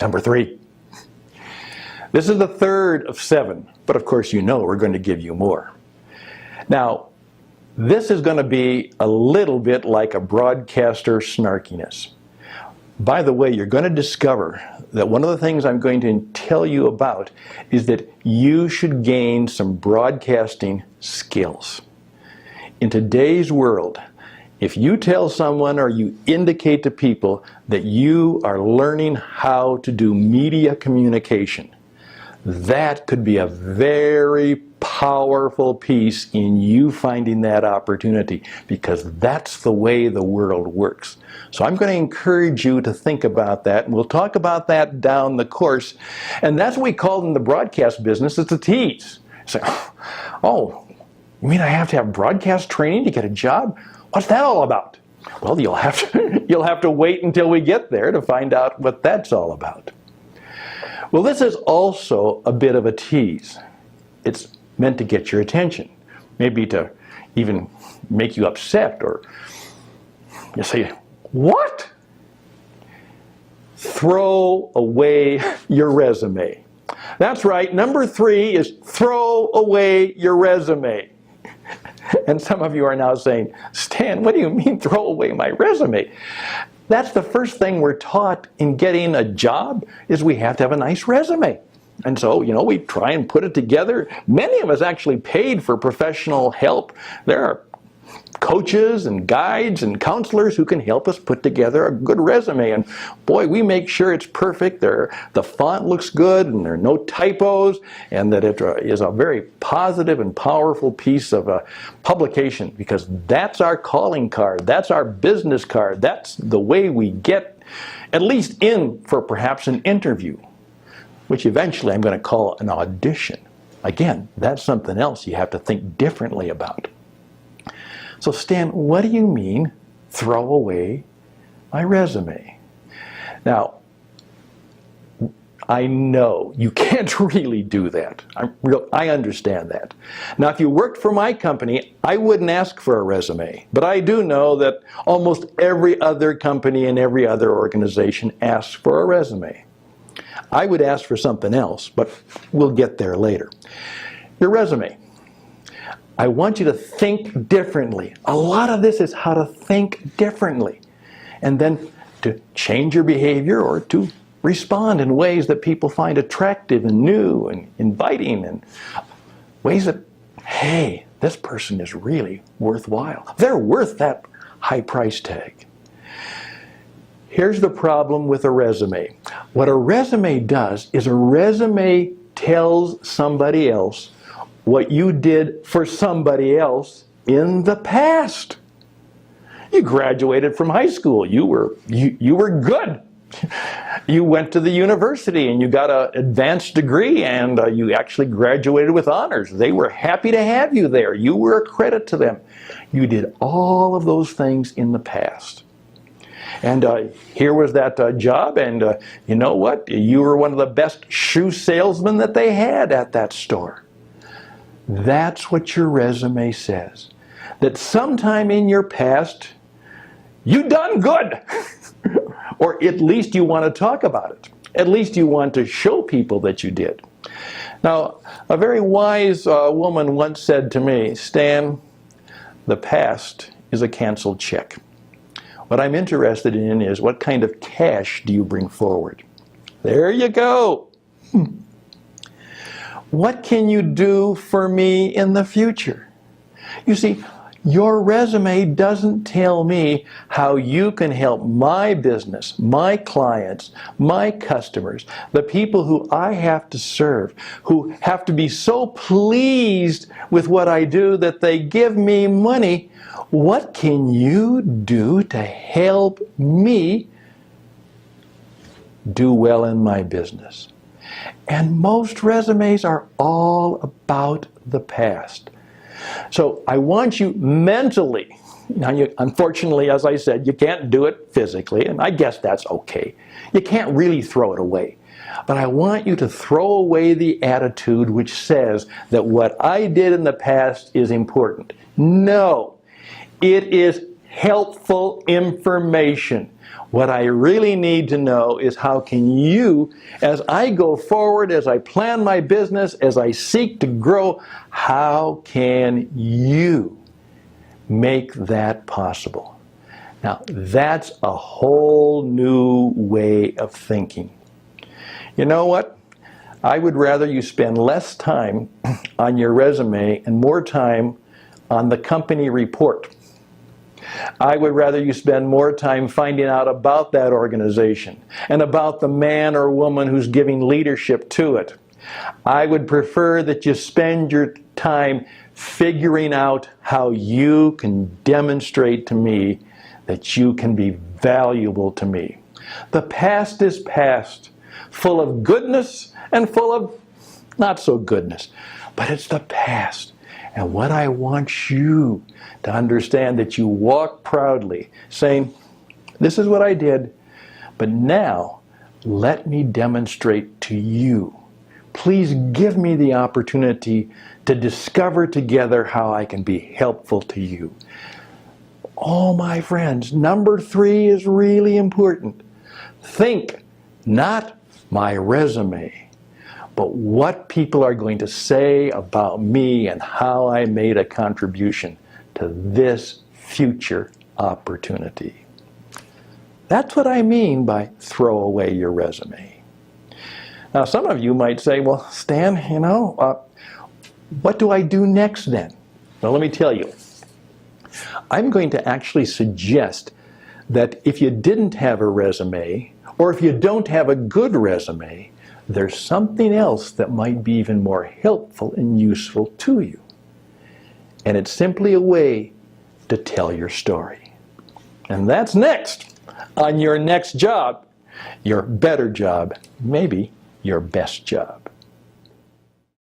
Number 3. This is the third of 7, but of course you know we're going to give you more. Now, this is going to be a little bit like a broadcaster snarkiness. By the way, you're going to discover that one of the things I'm going to tell you about is that you should gain some broadcasting skills. In today's world, if you tell someone or you indicate to people that you are learning how to do media communication, that could be a very powerful piece in you finding that opportunity, because that's the way the world works. So I'm going to encourage you to think about that, and we'll talk about that down the course. And that's what we call in the broadcast business, it's a tease. Say, oh, you mean I have to have broadcast training to get a job? What's that all about? Well, you'll have to wait until we get there to find out what that's all about. Well, this is also a bit of a tease. It's meant to get your attention, maybe to even make you upset, or you say, what? Throw away your resume. That's right, number 3 is throw away your resume. And some of you are now saying, Stan, what do you mean throw away my resume? That's the first thing we're taught in getting a job, is we have to have a nice resume. And so, you know, we try and put it together. Many of us actually paid for professional help. There are coaches and guides and counselors who can help us put together a good resume. And boy, we make sure it's perfect. The font looks good, and there are no typos, and that it is a very positive and powerful piece of a publication, because that's our calling card. That's our business card. That's the way we get at least in for perhaps an interview, which eventually I'm going to call an audition. Again, that's something else you have to think differently about. So Stan, what do you mean throw away my resume? Now, I know you can't really do that. I understand that. Now, if you worked for my company, I wouldn't ask for a resume. But I do know that almost every other company and every other organization asks for a resume. I would ask for something else, but we'll get there later. Your resume. I want you to think differently. A lot of this is how to think differently, and then to change your behavior or to respond in ways that people find attractive and new and inviting, and ways that, hey, this person is really worthwhile. They're worth that high price tag. Here's the problem with a resume. What a resume does is a resume tells somebody else what you did for somebody else in the past. You graduated from high school. You were good. You went to the university and you got an advanced degree, and you actually graduated with honors. They were happy to have you there. You were a credit to them. You did all of those things in the past. And here was that job, and you know what? You were one of the best shoe salesmen that they had at that store. That's what your resume says. That sometime in your past, you done good. Or at least you want to talk about it. At least you want to show people that you did. Now, a very wise woman once said to me, Stan, the past is a canceled check. What I'm interested in is, what kind of cash do you bring forward? There you go. What can you do for me in the future? You see, your resume doesn't tell me how you can help my business, my clients, my customers, the people who I have to serve, who have to be so pleased with what I do that they give me money. What can you do to help me do well in my business? And most resumes are all about the past. So I want you mentally, now unfortunately, as I said, you can't do it physically, and I guess that's okay. You can't really throw it away. But I want you to throw away the attitude which says that what I did in the past is important. No, it is helpful information. What I really need to know is how can you, as I go forward, as I plan my business, as I seek to grow, how can you make that possible? Now, that's a whole new way of thinking. You know what? I would rather you spend less time on your resume and more time on the company report. I would rather you spend more time finding out about that organization and about the man or woman who's giving leadership to it. I would prefer that you spend your time figuring out how you can demonstrate to me that you can be valuable to me. The past is past, full of goodness and full of not so goodness, but it's the past. And what I want you to understand, that you walk proudly saying, this is what I did, but now let me demonstrate to you. Please give me the opportunity to discover together how I can be helpful to you. Oh, my friends, number 3 is really important. Think not my resume, but what people are going to say about me and how I made a contribution to this future opportunity. That's what I mean by throw away your resume. Now, some of you might say, well, Stan, what do I do next then? Well, let me tell you. I'm going to actually suggest that if you didn't have a resume, or if you don't have a good resume, there's something else that might be even more helpful and useful to you. And it's simply a way to tell your story. And that's next on your next job, your better job, maybe your best job.